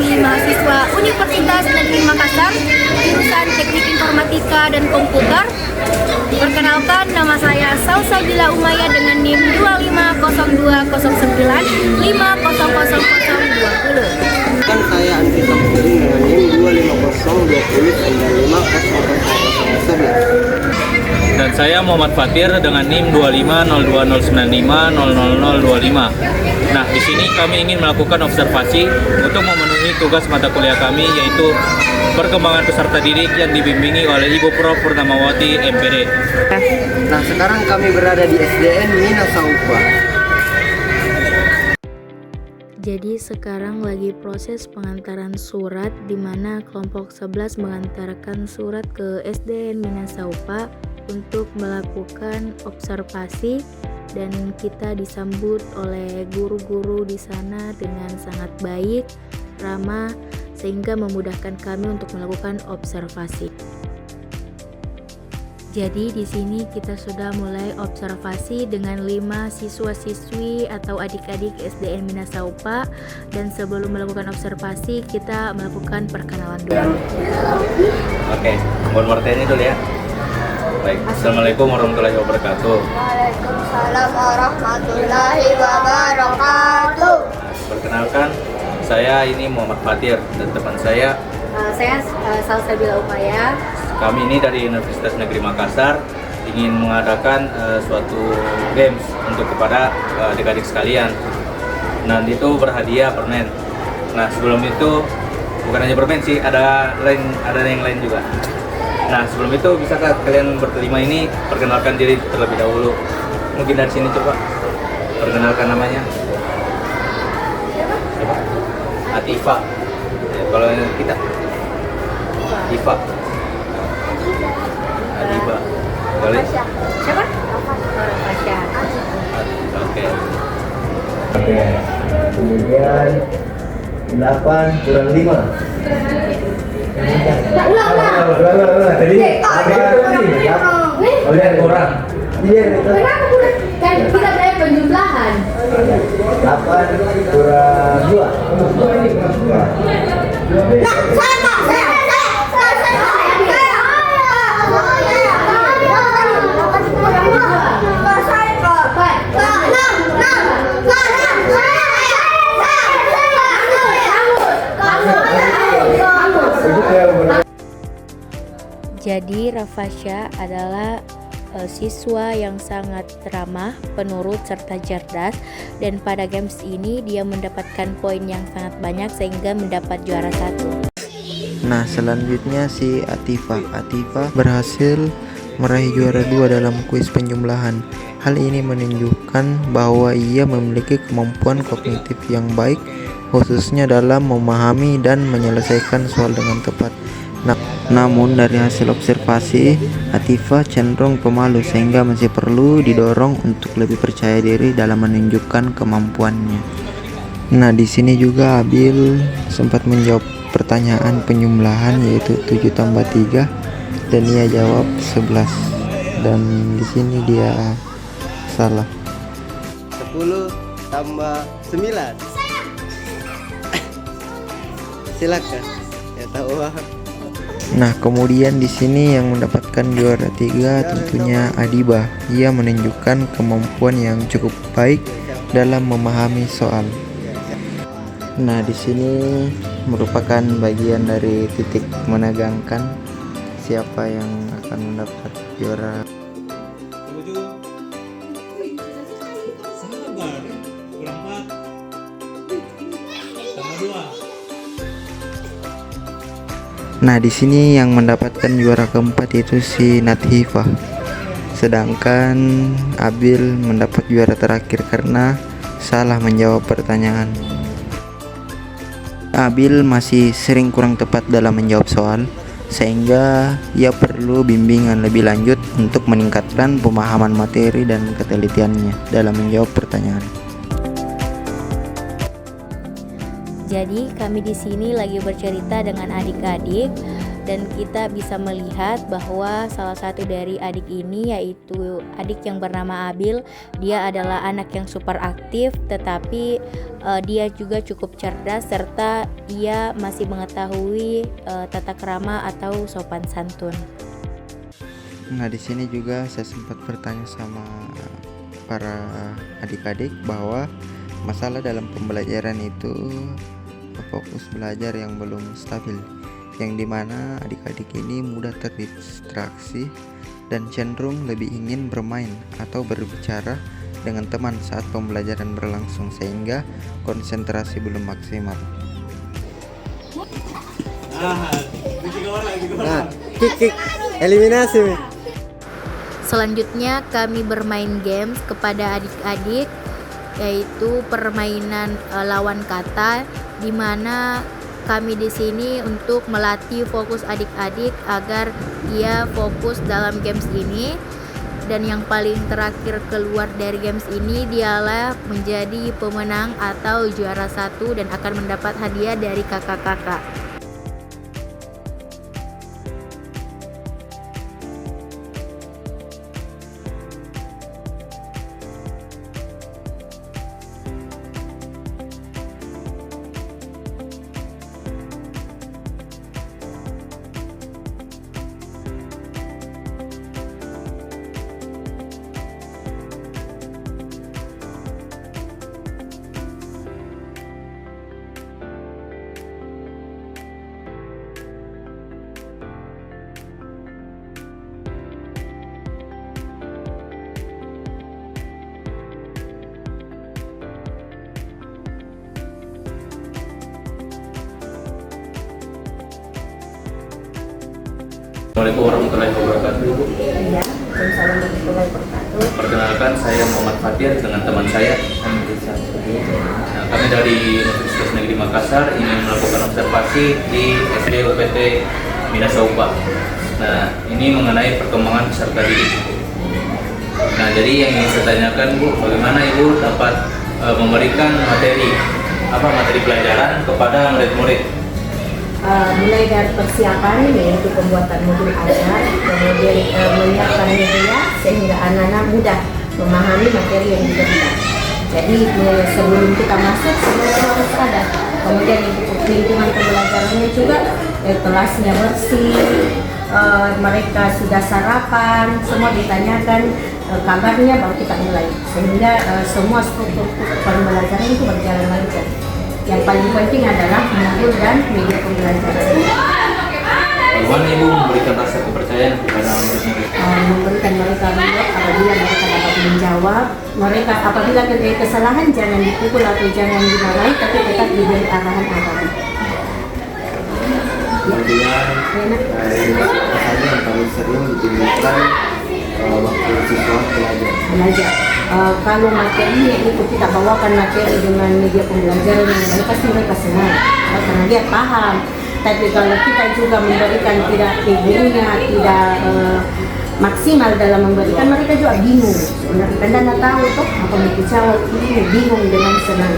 kami mahasiswa Universitas Negeri Makassar, jurusan Teknik Informatika dan Komputer. Perkenalkan, nama saya Salsabila Umaya dengan NIM 250209500020. Kan saya Andri Samsudin dengan NIM 25020 Dan saya Muhammad Fatir dengan NIM 2502095000025. Nah, di sini kami ingin melakukan observasi untuk memenuhi tugas mata kuliah kami, yaitu perkembangan peserta didik yang dibimbingi oleh Ibu Prof. Purnamawati MPD. Nah, sekarang kami berada di SDN Minasaupa. Jadi sekarang lagi proses pengantaran surat di mana kelompok 11 mengantarkan surat ke SDN Minasaupa untuk melakukan observasi, dan kita disambut oleh guru-guru di sana dengan sangat baik, ramah, sehingga memudahkan kami untuk melakukan observasi. Jadi di sini kita sudah mulai observasi dengan 5 siswa-siswi atau adik-adik SDN Minasaupa, dan sebelum melakukan observasi kita melakukan perkenalan dulu. Oke, mohon marteni dulu ya. Baik, Assalamualaikum warahmatullahi wabarakatuh. Waalaikumsalam warahmatullahi wabarakatuh. Perkenalkan, saya ini Muhammad Fatir dan teman saya. Saya Salsabila Umaya. Kami ini dari Universitas Negeri Makassar ingin mengadakan suatu games untuk kepada adik-adik sekalian. Nah, itu berhadiah permen. Nah, sebelum itu bukan hanya permen sih, ada yang lain juga. Nah, sebelum itu bisakah kalian berkelima ini perkenalkan diri terlebih dahulu? Mungkin dari sini coba perkenalkan namanya. Siapa? Atifa. Ya, kalau kita Atifa. Adiba. Boleh? Siapa? Rafasya. Oke. Kemudian 8 kurang 5. Ulang. Tadi lihat kurang. Iya, Kan kita ada penjumlahan. 8 kurang 2. Jadi Rafasya adalah siswa yang sangat ramah, penurut, serta cerdas, dan pada games ini dia mendapatkan poin yang sangat banyak sehingga mendapat juara 1. Nah, selanjutnya si Atifa berhasil meraih juara 2 dalam kuis penjumlahan. Hal ini menunjukkan bahwa ia memiliki kemampuan kognitif yang baik, khususnya dalam memahami dan menyelesaikan soal dengan tepat. Namun dari hasil observasi, Atifa cenderung pemalu sehingga masih perlu didorong untuk lebih percaya diri dalam menunjukkan kemampuannya. Nah, di sini juga Abil sempat menjawab pertanyaan penjumlahan, yaitu 7 tambah 3, dan ia jawab 11. Dan di sini dia salah. 10 tambah 9. Silakan. Ya tahu. Nah, kemudian di sini yang mendapatkan juara 3 tentunya Adiba. Ia menunjukkan kemampuan yang cukup baik dalam memahami soal. Nah, di sini merupakan bagian dari titik menegangkan siapa yang akan mendapat juara. Nah, di sini yang mendapatkan juara keempat itu si Nathifah. Sedangkan Abil mendapat juara terakhir karena salah menjawab pertanyaan. Abil masih sering kurang tepat dalam menjawab soal, sehingga ia perlu bimbingan lebih lanjut untuk meningkatkan pemahaman materi dan ketelitiannya dalam menjawab pertanyaan. Jadi kami di sini lagi bercerita dengan adik-adik dan kita bisa melihat bahwa salah satu dari adik ini yaitu adik yang bernama Abil. Dia adalah anak yang super aktif, tetapi dia juga cukup cerdas serta ia masih mengetahui tata krama atau sopan santun. Nah, di sini juga saya sempat bertanya sama para adik-adik bahwa masalah dalam pembelajaran itu fokus belajar yang belum stabil, yang dimana adik-adik ini mudah terdistraksi dan cenderung lebih ingin bermain atau berbicara dengan teman saat pembelajaran berlangsung sehingga konsentrasi belum maksimal. Nah, kick eliminasi. Selanjutnya kami bermain games kepada adik-adik, yaitu permainan lawan kata, di mana kami di sini untuk melatih fokus adik-adik agar dia fokus dalam games ini. Dan yang paling terakhir keluar dari games ini dialah menjadi pemenang atau juara 1 dan akan mendapat hadiah dari kakak-kakak. Assalamualaikum warahmatullahi wabarakatuh. Iya, Waalaikumsalam warahmatullahi wabarakatuh. Perkenalkan, saya Muhammad Fatir dengan teman saya. Nah, kami dari Universitas Negeri Makassar ingin melakukan observasi di SD UPT Minasaupa. Nah, ini mengenai perkembangan peserta didik. Nah, jadi yang ingin saya tanyakan, Bu, bagaimana Ibu dapat memberikan materi pelajaran kepada murid-murid? Mulai dari persiapan yaitu pembuatan modul ajar, kemudian menyiapkan media sehingga anak-anak mudah memahami materi yang diberikan. Jadi sebelum kita masuk semua harus ada. Kemudian untuk lingkungan pembelajarannya juga kelasnya bersih, mereka sudah sarapan, semua ditanyakan kabarnya baru kita mulai sehingga semua struktur pembelajaran itu berjalan lancar. Yang paling penting adalah modul dan media pembelajaran. Bagaimana Ibu memberikan rasa kepercayaan kepada murid-murid? Memberikan mereka reward apabila mereka dapat menjawab. Mereka apabila terjadi kesalahan jangan dipukul atau jangan dimarahi, tapi tetap diberi arahan-arahan. Kemudian pesannya yang paling sering ditimbulkan waktu siswa Belajar. Kalau materinya itu kita bawakan materi dengan media pembelajaran yang baik, pasti mereka senang karena dia paham. Tapi kalau kita juga memberikan tidak gurunya tidak maksimal dalam memberikan, mereka juga bingung. Sebenarnya karena tahu tuh apa mau jawab, ini bingung dengan senang.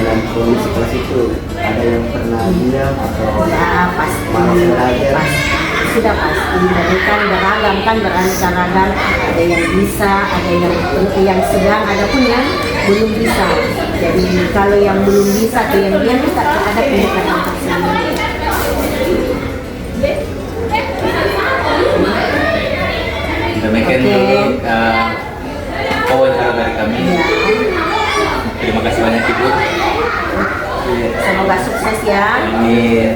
dalam kondisi kelas itu ada yang pernah diam atau Ya pasti, malah belajar. sudah pasti mereka beragam kan, beraneka ragam, ada yang bisa, ada yang sedang, ada pun yang belum bisa. Jadi kalau yang belum bisa atau yang dia kita ada pendekatan tersendiri. Demikian dulu wawancara dari kami. Terima kasih banyak Ibu. Semoga sukses ya. Amin.